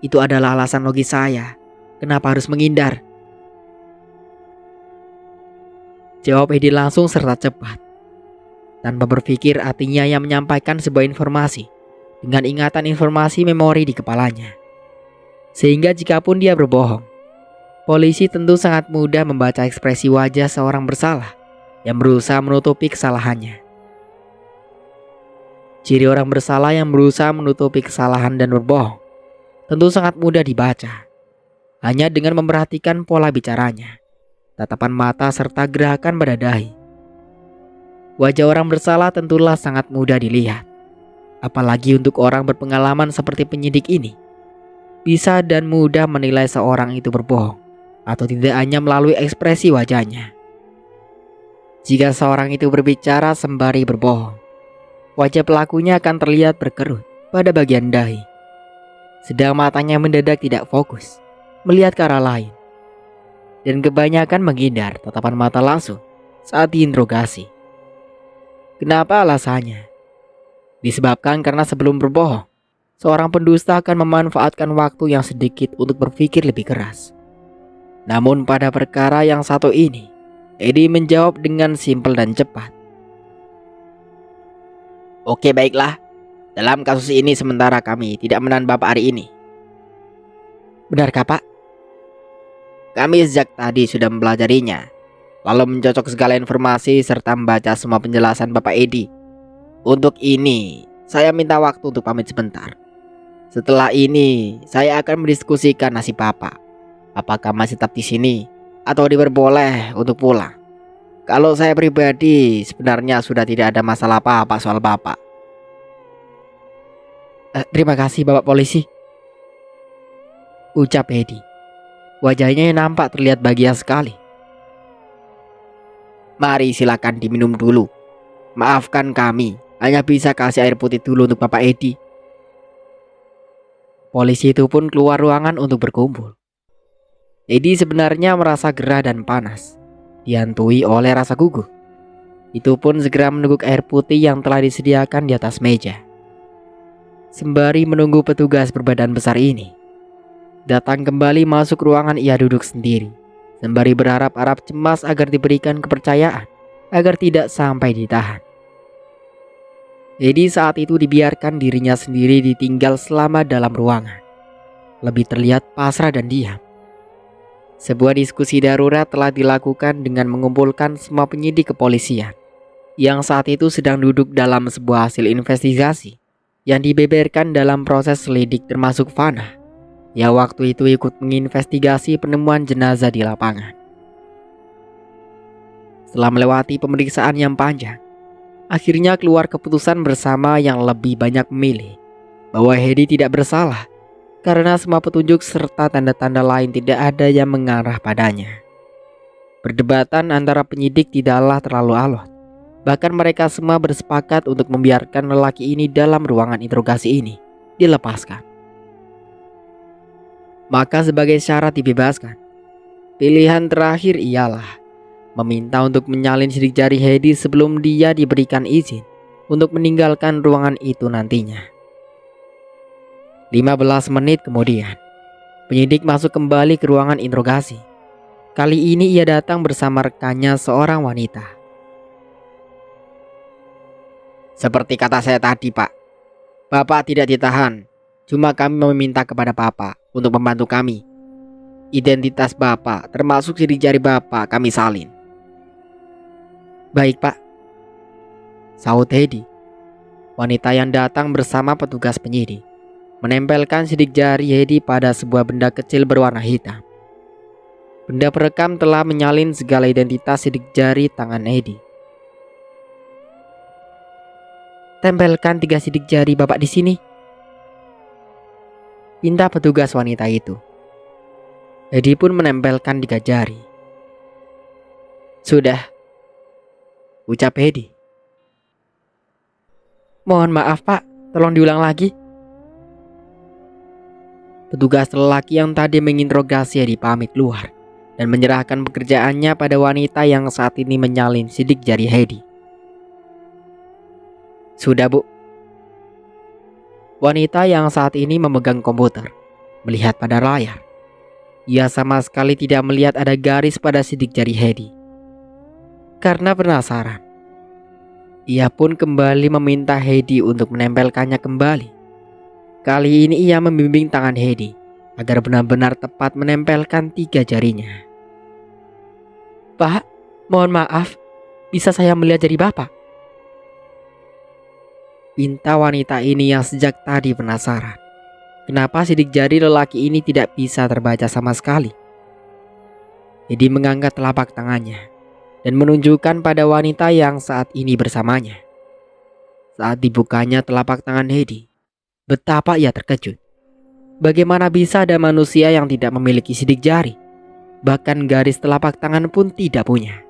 Itu adalah alasan logis saya kenapa harus menghindar. Jawab Hedi langsung serta cepat. Tanpa berpikir, artinya yang menyampaikan sebuah informasi dengan ingatan informasi memori di kepalanya. Sehingga jikapun dia berbohong, polisi tentu sangat mudah membaca ekspresi wajah seorang bersalah yang berusaha menutupi kesalahannya. Ciri orang bersalah yang berusaha menutupi kesalahan dan berbohong tentu sangat mudah dibaca, hanya dengan memperhatikan pola bicaranya, tatapan mata serta gerakan pada dahi. Wajah orang bersalah tentulah sangat mudah dilihat, apalagi untuk orang berpengalaman seperti penyidik ini. Bisa dan mudah menilai seorang itu berbohong atau tidak hanya melalui ekspresi wajahnya. Jika seorang itu berbicara sembari berbohong, wajah pelakunya akan terlihat berkerut pada bagian dahi, sedang matanya mendadak tidak fokus melihat ke arah lain, dan kebanyakan menghindar tatapan mata langsung saat diinterogasi. Kenapa alasannya? Disebabkan karena sebelum berbohong, seorang pendusta akan memanfaatkan waktu yang sedikit untuk berpikir lebih keras. Namun pada perkara yang satu ini, Hedi menjawab dengan simpel dan cepat. Oke, baiklah. Dalam kasus ini sementara kami tidak menahan Bapak hari ini. Benarkah, Pak? Kami sejak tadi sudah mempelajarinya, lalu mencocok segala informasi serta membaca semua penjelasan Bapak Hedi. Untuk ini, saya minta waktu untuk pamit sebentar. Setelah ini, saya akan mendiskusikan nasib Bapak. Apakah masih tetap di sini atau diperboleh untuk pulang? Kalau saya pribadi sebenarnya sudah tidak ada masalah apa-apa soal Bapak. Terima kasih Bapak Polisi, ucap Hedi. Wajahnya yang nampak terlihat bahagia sekali. Mari silakan diminum dulu. Maafkan kami, hanya bisa kasih air putih dulu untuk Bapak Hedi. Polisi itu pun keluar ruangan untuk berkumpul. Edi sebenarnya merasa gerah dan panas, dihantui oleh rasa gugup. Itu pun segera meneguk air putih yang telah disediakan di atas meja. Sembari menunggu petugas berbadan besar ini datang kembali masuk ruangan, ia duduk sendiri, sembari berharap-harap cemas agar diberikan kepercayaan, agar tidak sampai ditahan. Edi saat itu dibiarkan dirinya sendiri ditinggal selama dalam ruangan. Lebih terlihat pasrah dan diam. Sebuah diskusi darurat telah dilakukan dengan mengumpulkan semua penyidik kepolisian yang saat itu sedang duduk dalam sebuah hasil investigasi yang dibeberkan dalam proses selidik, termasuk Fana yang waktu itu ikut menginvestigasi penemuan jenazah di lapangan. Setelah melewati pemeriksaan yang panjang, akhirnya keluar keputusan bersama yang lebih banyak memilih bahwa Hedi tidak bersalah karena semua petunjuk serta tanda-tanda lain tidak ada yang mengarah padanya. Perdebatan antara penyidik tidaklah terlalu alot. Bahkan mereka semua bersepakat untuk membiarkan lelaki ini dalam ruangan interogasi ini dilepaskan. Maka sebagai syarat dibebaskan, pilihan terakhir ialah meminta untuk menyalin sidik jari Hedi sebelum dia diberikan izin untuk meninggalkan ruangan itu nantinya. 15 menit kemudian, penyidik masuk kembali ke ruangan interogasi. Kali ini ia datang bersama rekannya, seorang wanita. Seperti kata saya tadi, Pak. Bapak tidak ditahan. Cuma kami meminta kepada Bapak untuk membantu kami. Identitas Bapak, termasuk sidik jari Bapak, kami salin. Baik, Pak, sahut Hedi. Wanita yang datang bersama petugas penyidik menempelkan sidik jari Hedi pada sebuah benda kecil berwarna hitam. Benda perekam telah menyalin segala identitas sidik jari tangan Hedi. Tempelkan 3 sidik jari Bapak di sini, pinta petugas wanita itu. Hedi pun menempelkan 3 jari. Sudah, ucap Hedi. Mohon maaf Pak, tolong diulang lagi. Petugas lelaki yang tadi menginterogasi Hedi pamit keluar dan menyerahkan pekerjaannya pada wanita yang saat ini menyalin sidik jari Hedi. Sudah, Bu. Wanita yang saat ini memegang komputer melihat pada layar. Ia sama sekali tidak melihat ada garis pada sidik jari Hedi. Karena penasaran, ia pun kembali meminta Hedi untuk menempelkannya kembali. Kali ini ia membimbing tangan Hedi agar benar-benar tepat menempelkan 3 jarinya. Pak, mohon maaf, bisa saya melihat jari Bapak? Pinta wanita ini yang sejak tadi penasaran. Kenapa sidik jari lelaki ini tidak bisa terbaca sama sekali? Hedi mengangkat telapak tangannya dan menunjukkan pada wanita yang saat ini bersamanya. Saat dibukanya telapak tangan Hedi, betapa ia terkejut. Bagaimana bisa ada manusia yang tidak memiliki sidik jari? Bahkan garis telapak tangan pun tidak punya.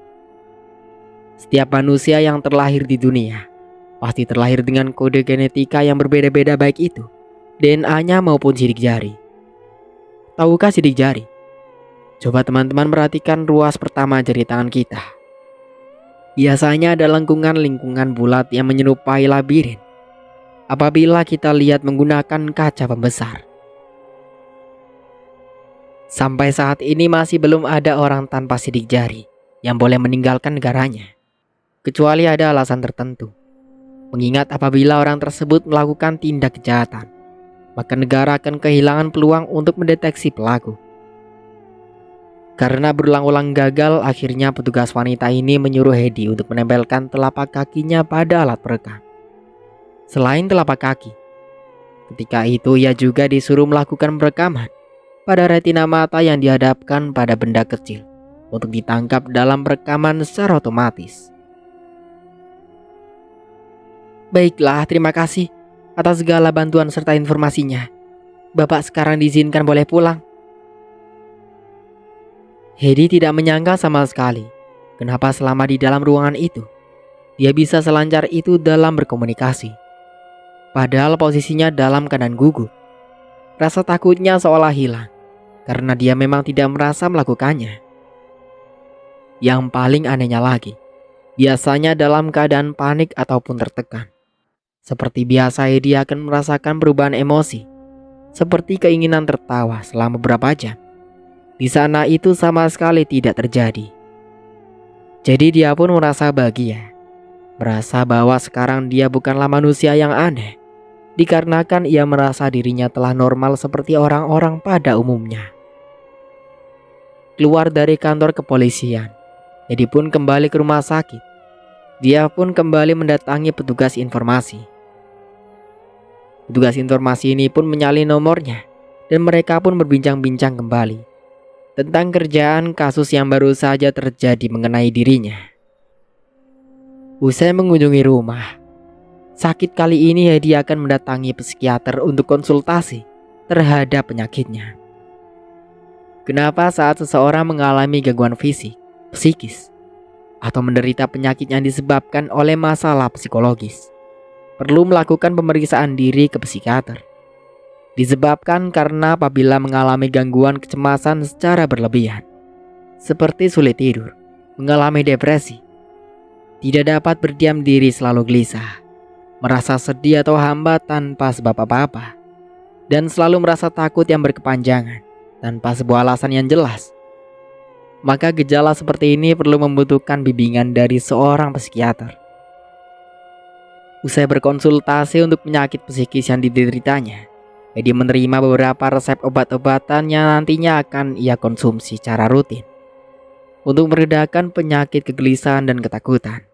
Setiap manusia yang terlahir di dunia pasti terlahir dengan kode genetika yang berbeda-beda, baik itu DNA-nya maupun sidik jari. Tahukah sidik jari? Coba teman-teman perhatikan ruas pertama jari tangan kita. Biasanya ada lengkungan-lengkungan bulat yang menyerupai labirin apabila kita lihat menggunakan kaca pembesar. Sampai saat ini masih belum ada orang tanpa sidik jari yang boleh meninggalkan negaranya, kecuali ada alasan tertentu. Mengingat apabila orang tersebut melakukan tindak kejahatan, maka negara akan kehilangan peluang untuk mendeteksi pelaku. Karena berulang-ulang gagal, akhirnya petugas wanita ini menyuruh Hedi untuk menempelkan telapak kakinya pada alat perekam. Selain telapak kaki, ketika itu ia juga disuruh melakukan perekaman pada retina mata yang dihadapkan pada benda kecil untuk ditangkap dalam perekaman secara otomatis. Baiklah, terima kasih atas segala bantuan serta informasinya. Bapak sekarang diizinkan boleh pulang. Hedi tidak menyangka sama sekali kenapa selama di dalam ruangan itu dia bisa selancar itu dalam berkomunikasi. Padahal posisinya dalam keadaan gugup. Rasa takutnya seolah hilang karena dia memang tidak merasa melakukannya. Yang paling anehnya lagi, biasanya dalam keadaan panik ataupun tertekan. Seperti biasa, dia akan merasakan perubahan emosi, seperti keinginan tertawa selama beberapa jam. Di sana itu sama sekali tidak terjadi. Jadi dia pun merasa bahagia, merasa bahwa sekarang dia bukanlah manusia yang aneh, dikarenakan ia merasa dirinya telah normal seperti orang-orang pada umumnya. Keluar dari kantor kepolisian, Edi pun kembali ke rumah sakit. Dia pun kembali mendatangi petugas informasi. Petugas informasi ini pun menyalin nomornya, dan mereka pun berbincang-bincang kembali tentang kerjaan kasus yang baru saja terjadi mengenai dirinya. Usai mengunjungi rumah sakit kali ini, Hedi akan mendatangi psikiater untuk konsultasi terhadap penyakitnya. Kenapa saat seseorang mengalami gangguan fisik, psikis, atau menderita penyakit yang disebabkan oleh masalah psikologis, perlu melakukan pemeriksaan diri ke psikiater? Disebabkan karena apabila mengalami gangguan kecemasan secara berlebihan, seperti sulit tidur, mengalami depresi, tidak dapat berdiam diri, selalu gelisah, merasa sedih atau hampa tanpa sebab apa-apa, dan selalu merasa takut yang berkepanjangan tanpa sebuah alasan yang jelas, maka gejala seperti ini perlu membutuhkan bimbingan dari seorang psikiater. Usai berkonsultasi untuk penyakit psikis yang dideritanya, Edi menerima beberapa resep obat-obatan yang nantinya akan ia konsumsi secara rutin untuk meredakan penyakit kegelisahan dan ketakutan.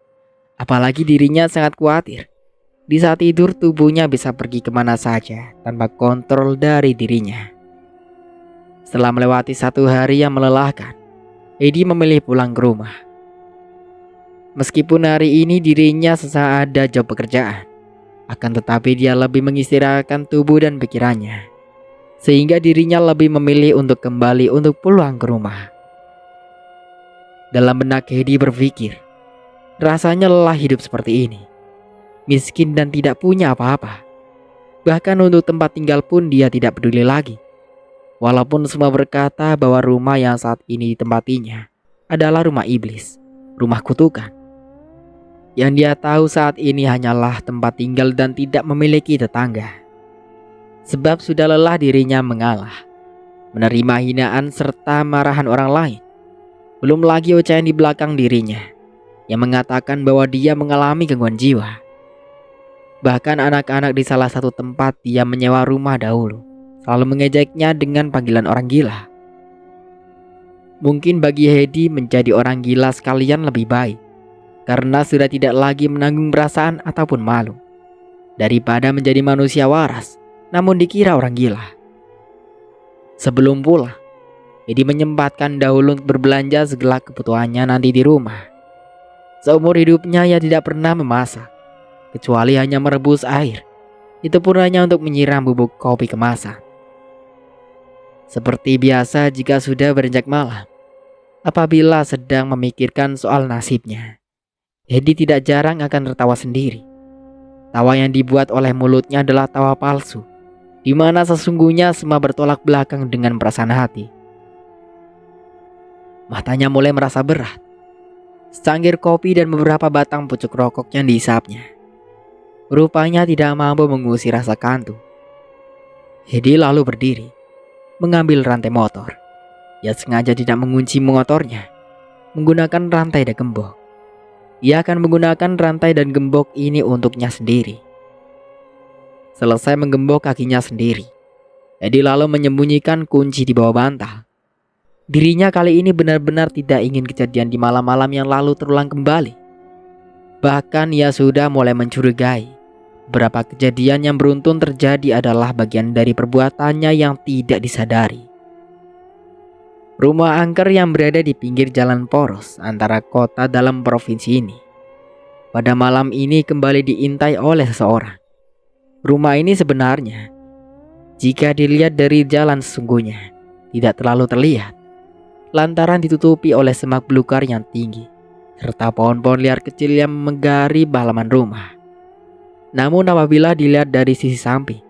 Apalagi dirinya sangat khawatir di saat tidur tubuhnya bisa pergi kemana saja tanpa kontrol dari dirinya. Setelah melewati 1 hari yang melelahkan, Edi memilih pulang ke rumah. Meskipun hari ini dirinya sesaat ada job pekerjaan, akan tetapi dia lebih mengistirahatkan tubuh dan pikirannya, sehingga dirinya lebih memilih untuk kembali untuk pulang ke rumah. Dalam benak Edi berpikir, rasanya lelah hidup seperti ini, miskin dan tidak punya apa-apa. Bahkan untuk tempat tinggal pun dia tidak peduli lagi. Walaupun semua berkata bahwa rumah yang saat ini ditempatinya adalah rumah iblis, rumah kutukan. Yang dia tahu saat ini hanyalah tempat tinggal dan tidak memiliki tetangga. Sebab sudah lelah dirinya mengalah, menerima hinaan serta marahan orang lain. Belum lagi ocehan di belakang dirinya yang mengatakan bahwa dia mengalami gangguan jiwa. Bahkan anak-anak di salah satu tempat dia menyewa rumah dahulu selalu mengejeknya dengan panggilan orang gila. Mungkin bagi Hedi menjadi orang gila sekalian lebih baik, karena sudah tidak lagi menanggung perasaan ataupun malu, daripada menjadi manusia waras namun dikira orang gila. Sebelum pulang, Hedi menyempatkan dahulu untuk berbelanja segala kebutuhannya nanti di rumah. Seumur hidupnya ia tidak pernah memasak, kecuali hanya merebus air. Itu pun hanya untuk menyiram bubuk kopi kemasan. Seperti biasa jika sudah beranjak malam, apabila sedang memikirkan soal nasibnya, Hedi tidak jarang akan tertawa sendiri. Tawa yang dibuat oleh mulutnya adalah tawa palsu, di mana sesungguhnya semua bertolak belakang dengan perasaan hati. Matanya mulai merasa berat. Secangkir kopi dan beberapa batang pucuk rokok yang dihisapnya rupanya tidak mampu mengusir rasa kantuk. Hedi lalu berdiri, mengambil rantai motor. Ia sengaja tidak mengunci motornya menggunakan rantai dan gembok. Ia akan menggunakan rantai dan gembok ini untuknya sendiri. Selesai menggembok kakinya sendiri, Hedi lalu menyembunyikan kunci di bawah bantal. Dirinya kali ini benar-benar tidak ingin kejadian di malam-malam yang lalu terulang kembali. Bahkan ia sudah mulai mencurigai beberapa kejadian yang beruntun terjadi adalah bagian dari perbuatannya yang tidak disadari. Rumah angker yang berada di pinggir jalan poros antara kota dalam provinsi ini, pada malam ini kembali diintai oleh seseorang. Rumah ini sebenarnya, jika dilihat dari jalan sesungguhnya, tidak terlalu terlihat, lantaran ditutupi oleh semak belukar yang tinggi, serta pohon-pohon liar kecil yang menggari halaman rumah. Namun apabila dilihat dari sisi samping,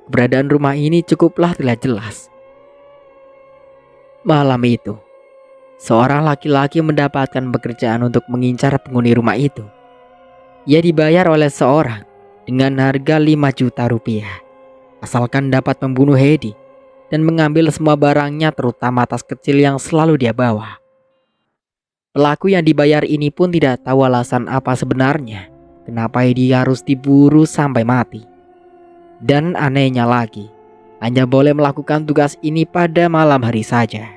keberadaan rumah ini cukuplah terlihat jelas. Malam itu, seorang laki-laki mendapatkan pekerjaan untuk mengincar penghuni rumah itu. Ia dibayar oleh seorang dengan harga 5 juta rupiah, asalkan dapat membunuh Hedi dan mengambil semua barangnya, terutama tas kecil yang selalu dia bawa. Pelaku yang dibayar ini pun tidak tahu alasan apa sebenarnya kenapa Hedi harus diburu sampai mati. Dan anehnya lagi, hanya boleh melakukan tugas ini pada malam hari saja.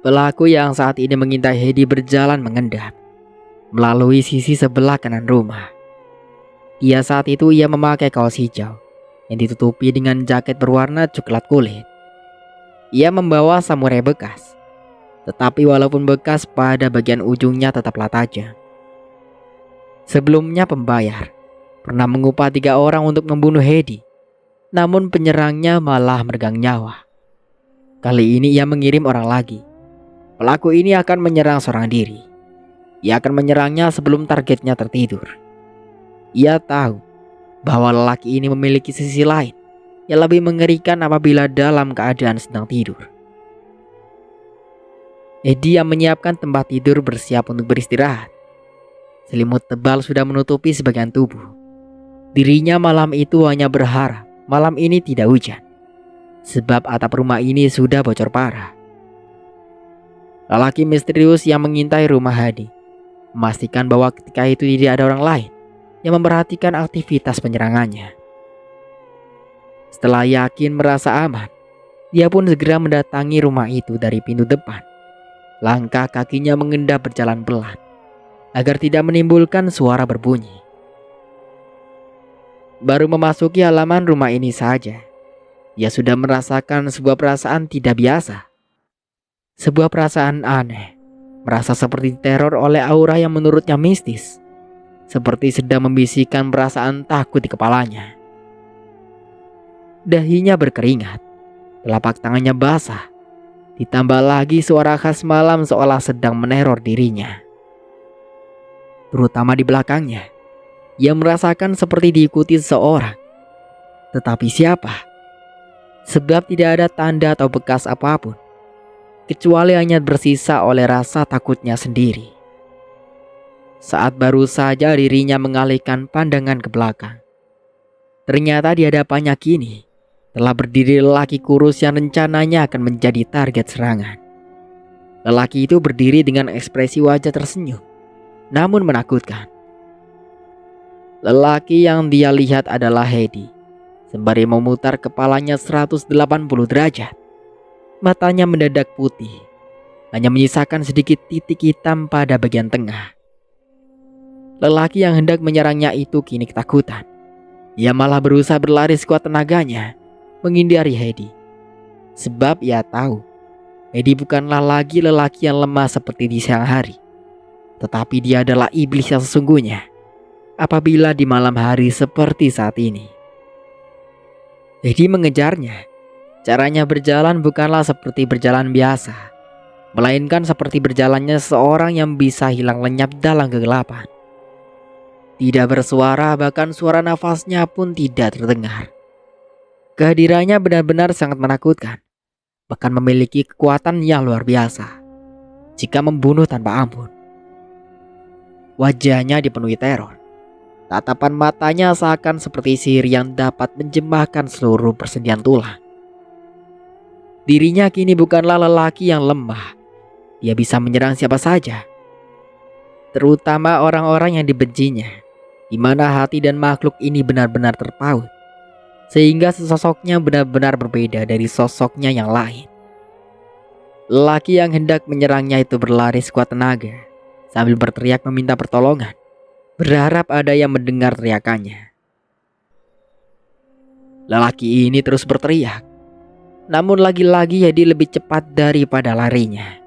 Pelaku yang saat ini mengintai Hedi berjalan mengendap melalui sisi sebelah kanan rumah. Saat itu ia memakai kaos hijau yang ditutupi dengan jaket berwarna coklat kulit. Ia membawa samurai bekas, tetapi walaupun bekas, pada bagian ujungnya tetaplah tajam. Sebelumnya pembayar pernah mengupah 3 orang untuk membunuh Hedi, namun penyerangnya malah meregang nyawa. Kali ini ia mengirim orang lagi. Pelaku ini akan menyerang seorang diri. Ia akan menyerangnya sebelum targetnya tertidur. Ia tahu bahwa lelaki ini memiliki sisi lain yang lebih mengerikan apabila dalam keadaan sedang tidur. Hedi yang menyiapkan tempat tidur bersiap untuk beristirahat. Selimut tebal sudah menutupi sebagian tubuh. Dirinya malam itu hanya berharap malam ini tidak hujan, sebab atap rumah ini sudah bocor parah. Lelaki misterius yang mengintai rumah Hedi memastikan bahwa ketika itu tidak ada orang lain yang memperhatikan aktivitas penyerangannya. Setelah yakin merasa aman, dia pun segera mendatangi rumah itu dari pintu depan. Langkah kakinya mengendap berjalan pelan agar tidak menimbulkan suara berbunyi. Baru memasuki halaman rumah ini saja, ia sudah merasakan sebuah perasaan tidak biasa. Sebuah perasaan aneh, merasa seperti diteror oleh aura yang menurutnya mistis, seperti sedang membisikkan perasaan takut di kepalanya. Dahinya berkeringat, telapak tangannya basah, ditambah lagi suara khas malam seolah sedang meneror dirinya. Terutama di belakangnya, ia merasakan seperti diikuti seseorang. Tetapi siapa? Sebab tidak ada tanda atau bekas apapun, kecuali hanya bersisa oleh rasa takutnya sendiri. Saat baru saja dirinya mengalihkan pandangan ke belakang, ternyata di hadapannya kini telah berdiri lelaki kurus yang rencananya akan menjadi target serangan. Lelaki itu berdiri dengan ekspresi wajah tersenyum, namun menakutkan. Lelaki yang dia lihat adalah Hedi, sembari memutar kepalanya 180 derajat. Matanya mendadak putih, hanya menyisakan sedikit titik hitam pada bagian tengah. Lelaki yang hendak menyerangnya itu kini ketakutan. Ia malah berusaha berlari sekuat tenaganya menghindari Hedi. Sebab ia tahu Hedi bukanlah lagi lelaki yang lemah seperti di siang hari, tetapi dia adalah iblis yang sesungguhnya apabila di malam hari seperti saat ini. Hedi mengejarnya. Caranya berjalan bukanlah seperti berjalan biasa, melainkan seperti berjalannya seorang yang bisa hilang lenyap dalam kegelapan. Tidak bersuara, bahkan suara nafasnya pun tidak terdengar. Kehadirannya benar-benar sangat menakutkan, bahkan memiliki kekuatan yang luar biasa jika membunuh tanpa ampun. Wajahnya dipenuhi teror. Tatapan matanya seakan seperti sihir yang dapat menjemahkan seluruh persendian tulang. Dirinya kini bukanlah lelaki yang lemah. Dia bisa menyerang siapa saja, terutama orang-orang yang dibencinya, di mana hati dan makhluk ini benar-benar terpaut, sehingga sosoknya benar-benar berbeda dari sosoknya yang lain. Lelaki yang hendak menyerangnya itu berlari sekuat tenaga sambil berteriak meminta pertolongan, berharap ada yang mendengar teriakannya. Lelaki ini terus berteriak, namun lagi-lagi Hedi lebih cepat daripada larinya.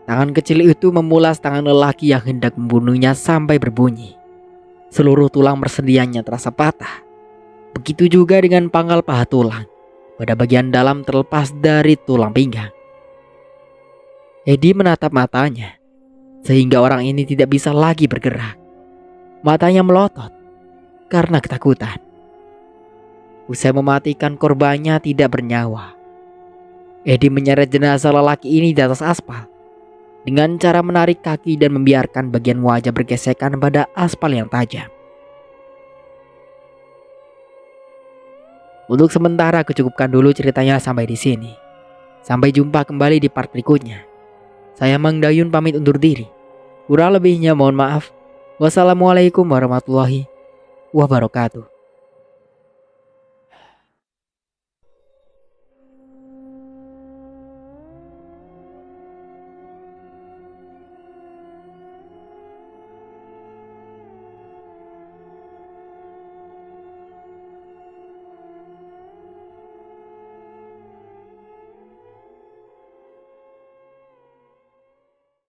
Tangan kecil itu memulas tangan lelaki yang hendak membunuhnya sampai berbunyi. Seluruh tulang persendiannya terasa patah. Begitu juga dengan pangkal paha tulang pada bagian dalam terlepas dari tulang pinggang. Hedi menatap matanya sehingga orang ini tidak bisa lagi bergerak. Matanya melotot karena ketakutan. Usai mematikan korbannya tidak bernyawa, Edi menyeret jenazah lelaki ini di atas aspal dengan cara menarik kaki dan membiarkan bagian wajah bergesekan pada aspal yang tajam. Untuk sementara aku cukupkan dulu ceritanya sampai di sini. Sampai jumpa kembali di part berikutnya. Saya Mang Dayun pamit undur diri. Kurang lebihnya mohon maaf. Wassalamualaikum warahmatullahi wabarakatuh.